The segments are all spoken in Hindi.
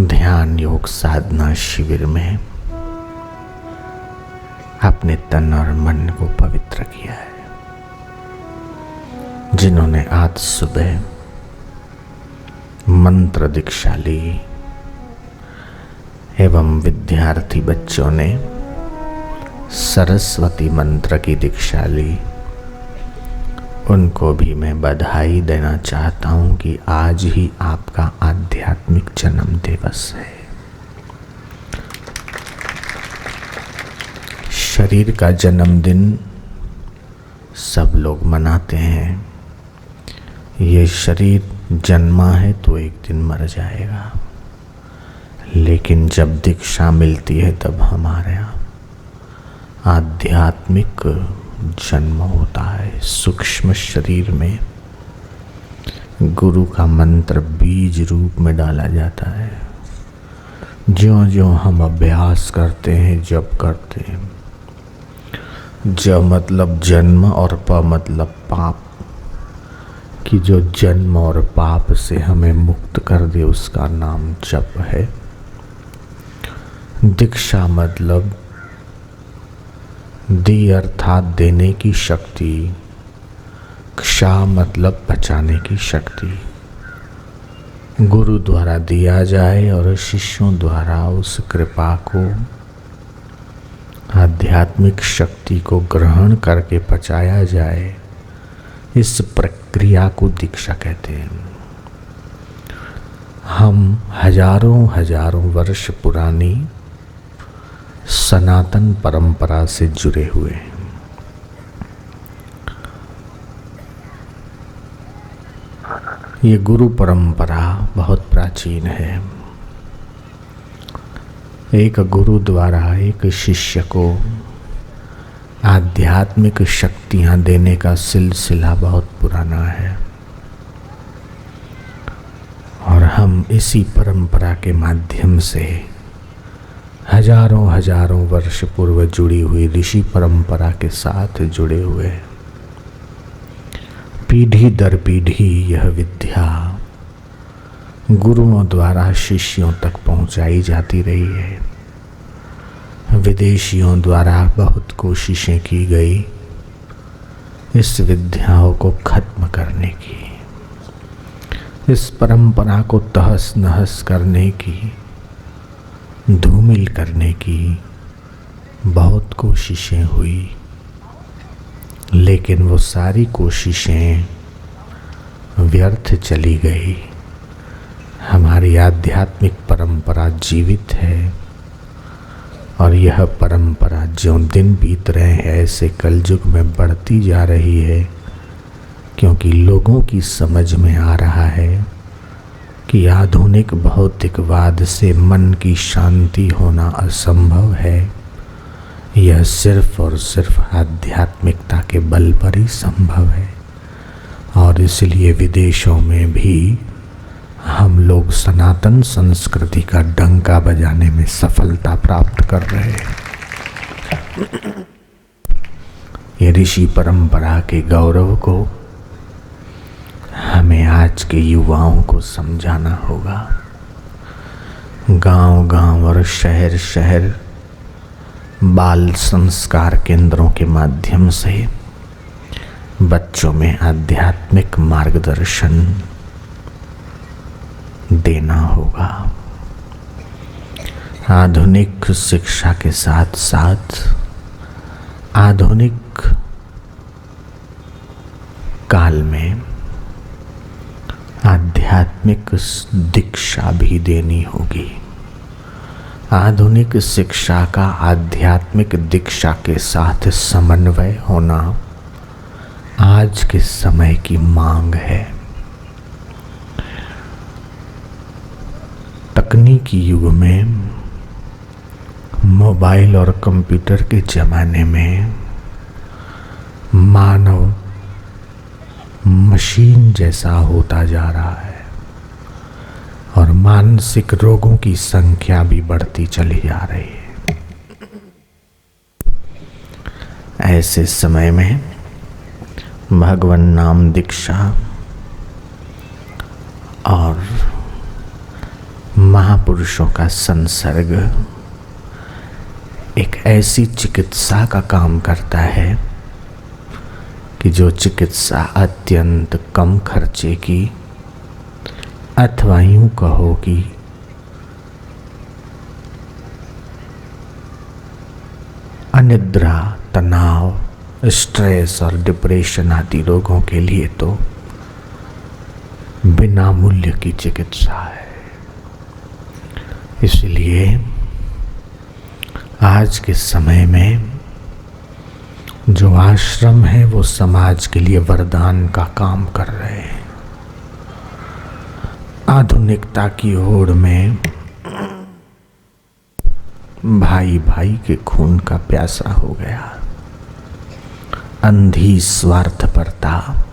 ध्यान योग साधना शिविर में अपने तन और मन को पवित्र किया है। जिन्होंने आज सुबह मंत्र दीक्षा ली एवं विद्यार्थी बच्चों ने सरस्वती मंत्र की दीक्षा ली, उनको भी मैं बधाई देना चाहता हूँ कि आज ही आपका आध्यात्मिक जन्म दिवस है। शरीर का जन्मदिन सब लोग मनाते हैं। ये शरीर जन्मा है तो एक दिन मर जाएगा, लेकिन जब दीक्षा मिलती है तब हमारा आध्यात्मिक जन्म होता है। सूक्ष्म शरीर में गुरु का मंत्र बीज रूप में डाला जाता है। ज्यों ज्यों हम अभ्यास करते हैं, जप करते हैं, ज मतलब जन्म और प मतलब पाप, कि जो जन्म और पाप से हमें मुक्त कर दे उसका नाम जप है। दीक्षा मतलब दी अर्थात देने की शक्ति,क्षा मतलब बचाने की शक्ति गुरु द्वारा दिया जाए और शिष्यों द्वारा उस कृपा को, आध्यात्मिक शक्ति को ग्रहण करके पचाया जाए। इस प्रक्रिया को दीक्षा कहते हैं। हम हजारों वर्ष पुरानी सनातन परंपरा से जुड़े हुए हैं। ये गुरु परंपरा बहुत प्राचीन है। एक गुरु द्वारा एक शिष्य को आध्यात्मिक शक्तियां देने का सिलसिला बहुत पुराना है और हम इसी परंपरा के माध्यम से हजारों वर्ष पूर्व जुड़ी हुई ऋषि परंपरा के साथ जुड़े हुए हैं। पीढ़ी दर पीढ़ी यह विद्या गुरुओं द्वारा शिष्यों तक पहुंचाई जाती रही है। विदेशियों द्वारा बहुत कोशिशें की गई इस विद्याओं को खत्म करने की, इस परंपरा को तहस नहस करने की, धूमिल करने की बहुत कोशिशें हुई, लेकिन वो सारी कोशिशें व्यर्थ चली गई। हमारी आध्यात्मिक परंपरा जीवित है और यह परंपरा ज्यों दिन बीत रहे हैं ऐसे कलयुग में बढ़ती जा रही है, क्योंकि लोगों की समझ में आ रहा है कि आधुनिक भौतिकवाद से मन की शांति होना असंभव है। यह सिर्फ और सिर्फ आध्यात्मिकता के बल पर ही संभव है और इसलिए विदेशों में भी हम लोग सनातन संस्कृति का डंका बजाने में सफलता प्राप्त कर रहे हैं। ये ऋषि परंपरा के गौरव को हमें आज के युवाओं को समझाना होगा। गांव-गांव और शहर-शहर बाल संस्कार केंद्रों के माध्यम से बच्चों में आध्यात्मिक मार्गदर्शन देना होगा। आधुनिक शिक्षा के साथ साथ आधुनिक काल में आध्यात्मिक दीक्षा भी देनी होगी। आधुनिक शिक्षा का आध्यात्मिक दीक्षा के साथ समन्वय होना आज के समय की मांग है। तकनीकी युग में, मोबाइल और कंप्यूटर के ज़माने में मानव मशीन जैसा होता जा रहा है और मानसिक रोगों की संख्या भी बढ़ती चली जा रही है। ऐसे समय में भगवान नाम दीक्षा और महापुरुषों का संसर्ग एक ऐसी चिकित्सा का काम करता है कि जो चिकित्सा अत्यंत कम खर्चे की, अथवा यूं कहो कि अनिद्रा, तनाव, स्ट्रेस और डिप्रेशन आदि रोगों के लिए तो बिना मूल्य की चिकित्सा है। इसलिए आज के समय में जो आश्रम है वो समाज के लिए वरदान का काम कर रहे हैं। आधुनिकता की होड़ में भाई भाई के खून का प्यासा हो गया। अंधी स्वार्थपरता,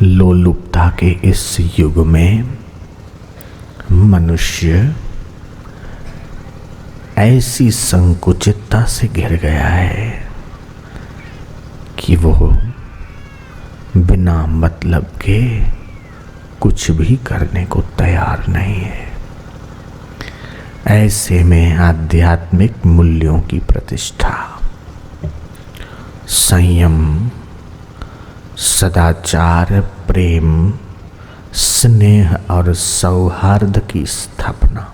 लोलुपता के इस युग में मनुष्य ऐसी संकुचितता से घिर गया है कि वो बिना मतलब के कुछ भी करने को तैयार नहीं है। ऐसे में आध्यात्मिक मूल्यों की प्रतिष्ठा, संयम, सदाचार, प्रेम, स्नेह और सौहार्द की स्थापना,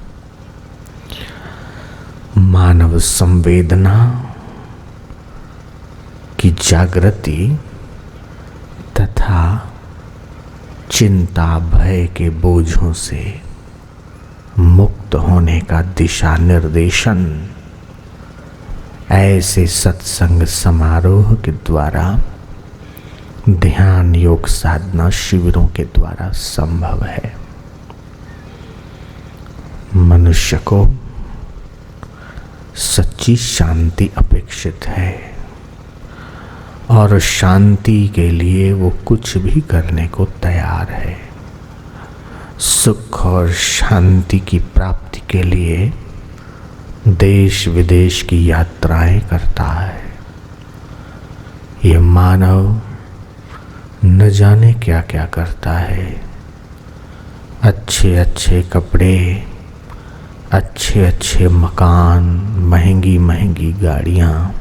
मानव संवेदना की जागृति तथा चिंता भय के बोझों से मुक्त होने का दिशा निर्देशन ऐसे सत्संग समारोह के द्वारा, ध्यान योग साधना शिविरों के द्वारा संभव है। मनुष्य को सच्ची शांति अपेक्षित है और शांति के लिए वो कुछ भी करने को तैयार है। सुख और शांति की प्राप्ति के लिए देश विदेश की यात्राएं करता है। ये मानव न जाने क्या क्या करता है। अच्छे अच्छे कपड़े, अच्छे अच्छे मकान, महंगी महंगी गाड़ियाँ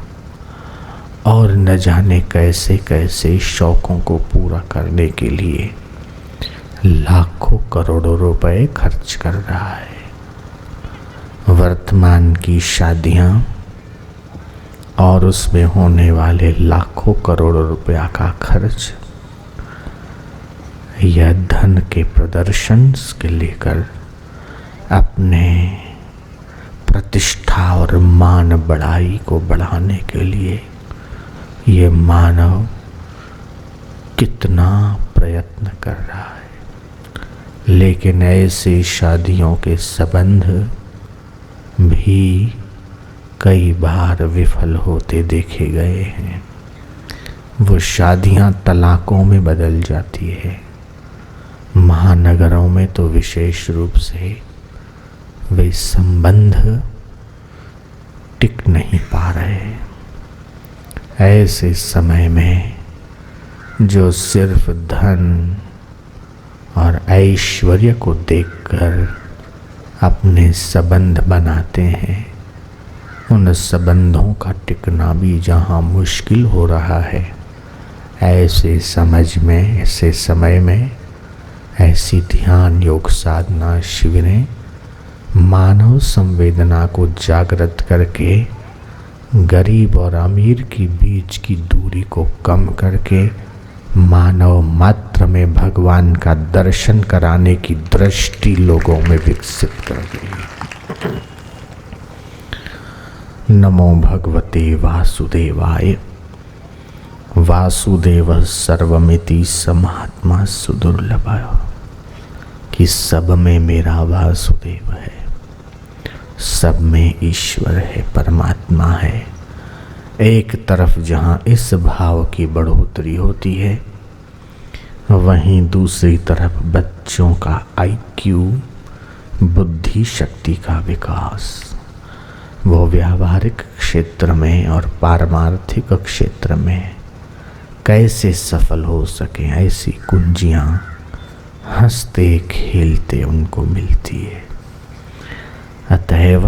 और न जाने कैसे कैसे शौकों को पूरा करने के लिए लाखों करोड़ों रुपए खर्च कर रहा है। वर्तमान की शादियाँ और उसमें होने वाले लाखों करोड़ों रुपया का खर्च यह धन के प्रदर्शन के लेकर अपने प्रतिष्ठा और मान बढ़ाई को बढ़ाने के लिए ये मानव कितना प्रयत्न कर रहा है। लेकिन ऐसे शादियों के संबंध भी कई बार विफल होते देखे गए हैं। वो शादियां तलाकों में बदल जाती है। महानगरों में तो विशेष रूप से वे संबंध टिक नहीं पा रहे। ऐसे समय में जो सिर्फ धन और ऐश्वर्य को देखकर अपने संबंध बनाते हैं, उन संबंधों का टिकना भी जहाँ मुश्किल हो रहा है, ऐसे समय में ऐसी ध्यान योग साधना शिविरें मानव संवेदना को जागृत करके गरीब और अमीर के बीच की दूरी को कम करके मानव मात्र में भगवान का दर्शन कराने की दृष्टि लोगों में विकसित कर गई। नमो भगवते वासुदेवाय। वासुदेव सर्वमिति समात्मा सुदुर्लभ, कि सब में मेरा वासुदेव है, सब में ईश्वर है, परमात्मा है। एक तरफ जहाँ इस भाव की बढ़ोतरी होती है, वहीं दूसरी तरफ बच्चों का IQ, बुद्धि शक्ति का विकास, वो व्यावहारिक क्षेत्र में और पारमार्थिक क्षेत्र में कैसे सफल हो सके, ऐसी कुंजियाँ हंसते खेलते उनको मिलती है। अतएव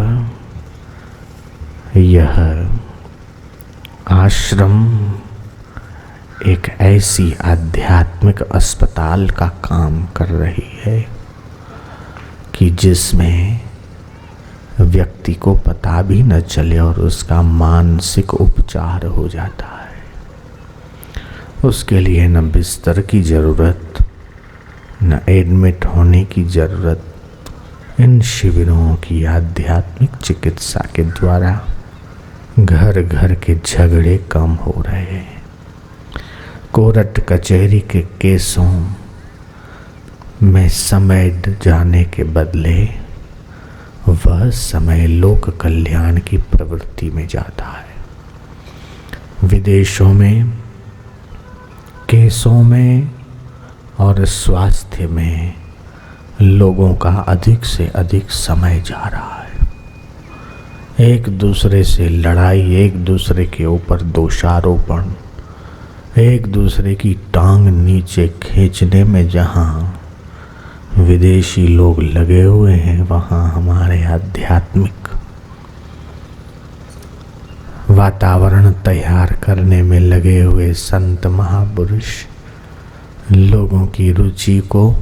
यह आश्रम एक ऐसी आध्यात्मिक अस्पताल का काम कर रही है कि जिसमें व्यक्ति को पता भी न चले और उसका मानसिक उपचार हो जाता है। उसके लिए न बिस्तर की ज़रूरत, न एडमिट होने की ज़रूरत। इन शिविरों की आध्यात्मिक चिकित्सा के द्वारा घर घर के झगड़े कम हो रहे हैं। कोर्ट कचहरी के केसों में समय जाने के बदले वह समय लोक कल्याण की प्रवृत्ति में जाता है। विदेशों में केसों में और स्वास्थ्य में लोगों का अधिक से अधिक समय जा रहा है। एक दूसरे से लड़ाई, एक दूसरे के ऊपर दोषारोपण, एक दूसरे की टांग नीचे खींचने में जहाँ विदेशी लोग लगे हुए हैं, वहाँ हमारे आध्यात्मिक वातावरण तैयार करने में लगे हुए संत महापुरुष लोगों की रुचि को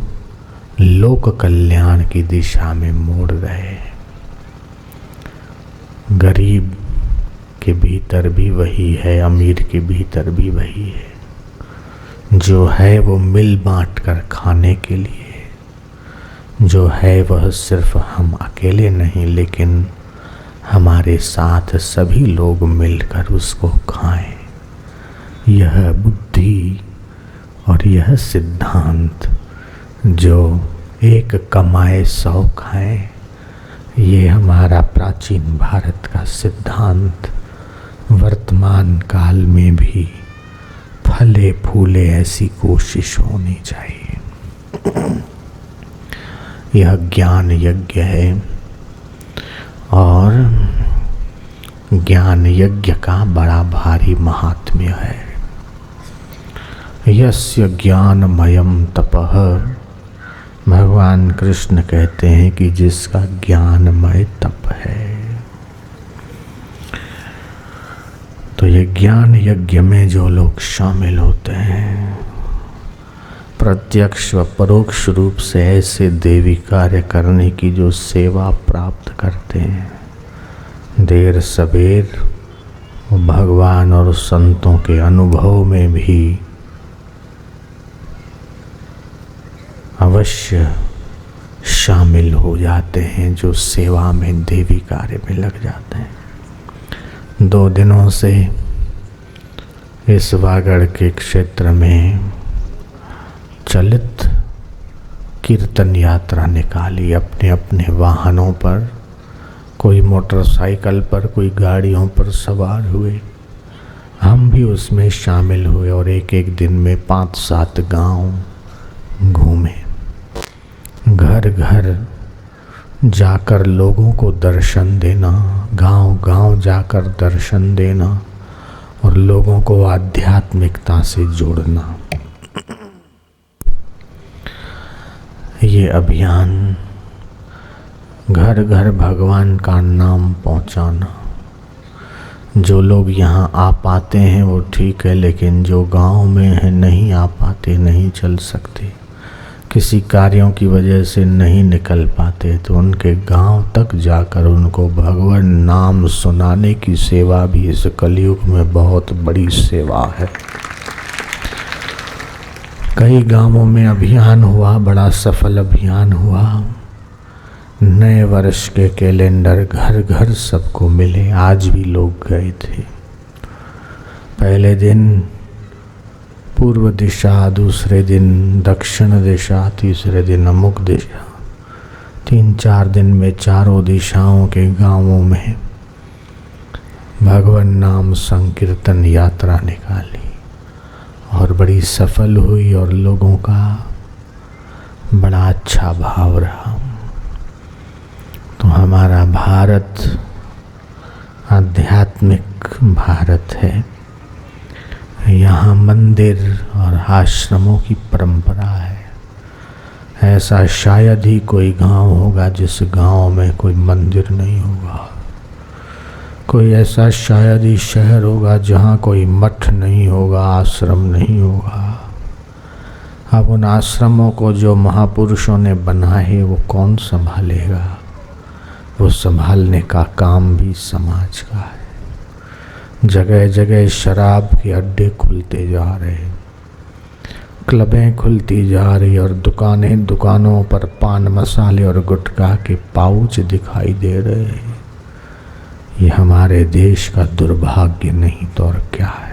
लोक कल्याण की दिशा में मोड़ रहे हैं। गरीब के भीतर भी वही है, अमीर के भीतर भी वही है। जो है वो मिल बांट कर खाने के लिए, जो है वह सिर्फ हम अकेले नहीं लेकिन हमारे साथ सभी लोग मिलकर उसको खाएं। यह बुद्धि और यह सिद्धांत जो एक कमाए 100 खाएं, ये हमारा प्राचीन भारत का सिद्धांत वर्तमान काल में भी फले फूले ऐसी कोशिश होनी चाहिए। यह ज्ञान यज्ञ है और ज्ञान यज्ञ का बड़ा भारी महात्म्य है। यस्य ज्ञानमयम तपः, भगवान कृष्ण कहते हैं कि जिसका ज्ञानमय तप है। तो ये ज्ञान यज्ञ में जो लोग शामिल होते हैं, प्रत्यक्ष व परोक्ष रूप से ऐसे देवी कार्य करने की जो सेवा प्राप्त करते हैं, देर सबेर भगवान और संतों के अनुभव में भी अवश्य शामिल हो जाते हैं, जो सेवा में देवी कार्य में लग जाते हैं। 2 दिनों से इस वागड़ के क्षेत्र में चलित कीर्तन यात्रा निकाली, अपने अपने वाहनों पर, कोई मोटरसाइकिल पर, कोई गाड़ियों पर सवार हुए। हम भी उसमें शामिल हुए और एक एक दिन में 5-7 गांव घूमे। घर घर जाकर लोगों को दर्शन देना, गांव गांव जाकर दर्शन देना और लोगों को आध्यात्मिकता से जोड़ना, ये अभियान घर घर भगवान का नाम पहुंचाना। जो लोग यहाँ आ पाते हैं वो ठीक है, लेकिन जो गांव में है नहीं आ पाते, नहीं चल सकते, किसी कार्यों की वजह से नहीं निकल पाते, तो उनके गांव तक जाकर उनको भगवान नाम सुनाने की सेवा भी इस कलयुग में बहुत बड़ी सेवा है। कई गांवों में अभियान हुआ, बड़ा सफल अभियान हुआ। नए वर्ष के कैलेंडर घर घर सबको मिले। आज भी लोग गए थे। पहले दिन पूर्व दिशा, दूसरे दिन दक्षिण दिशा, तीसरे दिन अमुक दिशा, 3-4 दिन में चारों दिशाओं के गांवों में भगवान नाम संकीर्तन यात्रा निकाली और बड़ी सफल हुई और लोगों का बड़ा अच्छा भाव रहा। तो हमारा भारत आध्यात्मिक भारत है। यहाँ मंदिर और आश्रमों की परंपरा है। ऐसा शायद ही कोई गांव होगा जिस गांव में कोई मंदिर नहीं होगा। कोई ऐसा शायद ही शहर होगा जहाँ कोई मठ नहीं होगा, आश्रम नहीं होगा। अब उन आश्रमों को जो महापुरुषों ने बनाए वो कौन संभालेगा? वो संभालने का काम भी समाज का है। जगह जगह शराब के अड्डे खुलते जा रहे, क्लबें खुलती जा रही और दुकानों पर पान मसाले और गुटखा के पाउच दिखाई दे रहे हैं। ये हमारे देश का दुर्भाग्य नहीं तो और क्या है।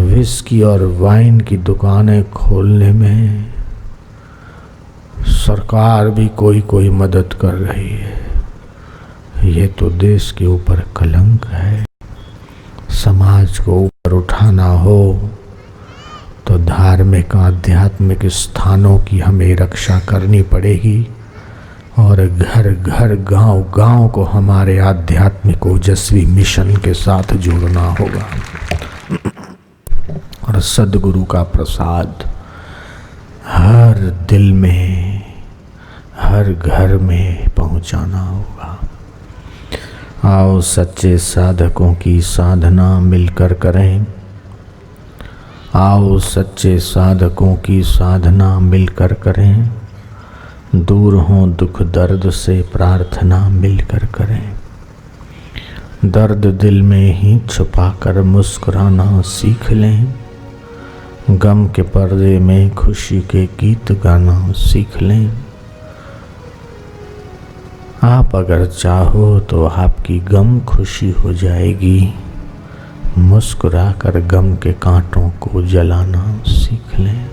विस्की और वाइन की दुकानें खोलने में सरकार भी कोई मदद कर रही है। ये तो देश के ऊपर कलंक है। समाज को ऊपर उठाना हो तो धार्मिक आध्यात्मिक स्थानों की हमें रक्षा करनी पड़ेगी और घर घर गांव गांव को हमारे आध्यात्मिक ओजस्वी मिशन के साथ जोड़ना होगा और सद्गुरु का प्रसाद हर दिल में, हर घर में पहुंचाना होगा। आओ सच्चे साधकों की साधना मिलकर करें। आओ सच्चे साधकों की साधना मिलकर करें। दूर हों दुख दर्द से प्रार्थना मिलकर करें। दर्द दिल में ही छुपाकर मुस्कुराना सीख लें। गम के पर्दे में खुशी के गीत गाना सीख लें। आप अगर चाहो तो आपकी गम खुशी हो जाएगी। मुस्कुराकर गम के कांटों को जलाना सीख लें।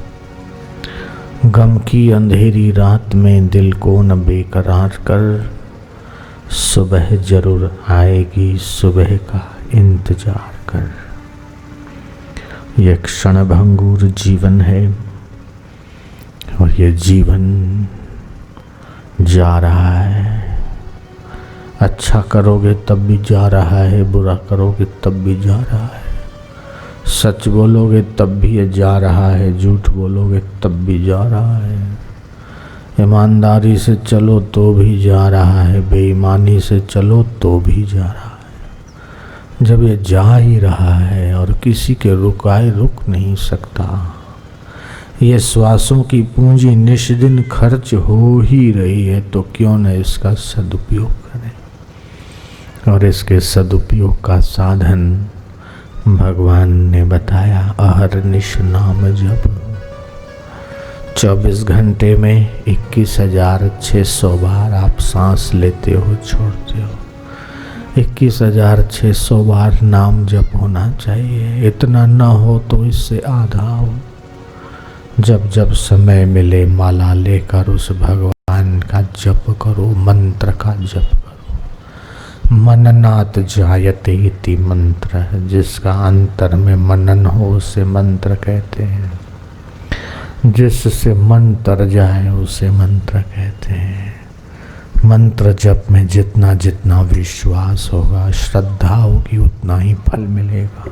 गम की अंधेरी रात में दिल को न बेकरार कर, सुबह जरूर आएगी, सुबह का इंतजार कर। ये क्षण भंगुर जीवन है और ये जीवन जा रहा है। अच्छा करोगे तब भी जा रहा है, बुरा करोगे तब भी जा रहा है। सच बोलोगे तब भी ये जा रहा है, झूठ बोलोगे तब भी जा रहा है। ईमानदारी से चलो तो भी जा रहा है, बेईमानी से चलो तो भी जा रहा है। जब ये जा ही रहा है और किसी के रुकाए रुक नहीं सकता, ये श्वासों की पूंजी निष्दिन खर्च हो ही रही है, तो क्यों न इसका सदुपयोग करें। और इसके सदुपयोग का साधन भगवान ने बताया, अहरनिश नाम जप। 24 घंटे में 21,600 बार आप सांस लेते हो, छोड़ते हो। 21,600 बार नाम जप होना चाहिए। इतना ना हो तो इससे आधा हो। जब जब समय मिले माला लेकर उस भगवान का जप करो, मंत्र का जप करो। मननात् जायते इति मंत्र है, जिसका अंतर में मनन हो उसे मंत्र कहते हैं। जिससे मन तर जाए उसे मंत्र कहते हैं। मंत्र जप में जितना जितना विश्वास होगा, श्रद्धा होगी, उतना ही फल मिलेगा।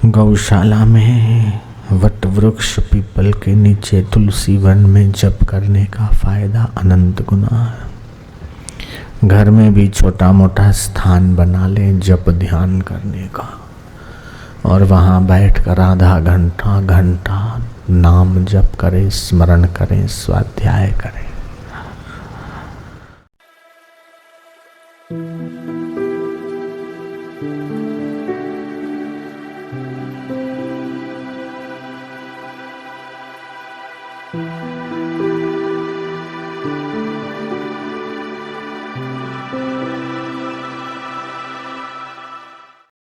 गौशाला में, वट वृक्ष पीपल के नीचे, तुलसी वन में जप करने का फायदा अनंत गुना है। घर में भी छोटा मोटा स्थान बना लें जप ध्यान करने का और वहाँ बैठकर आधा घंटा घंटा नाम जप करें, स्मरण करें, स्वाध्याय करें। Thank you.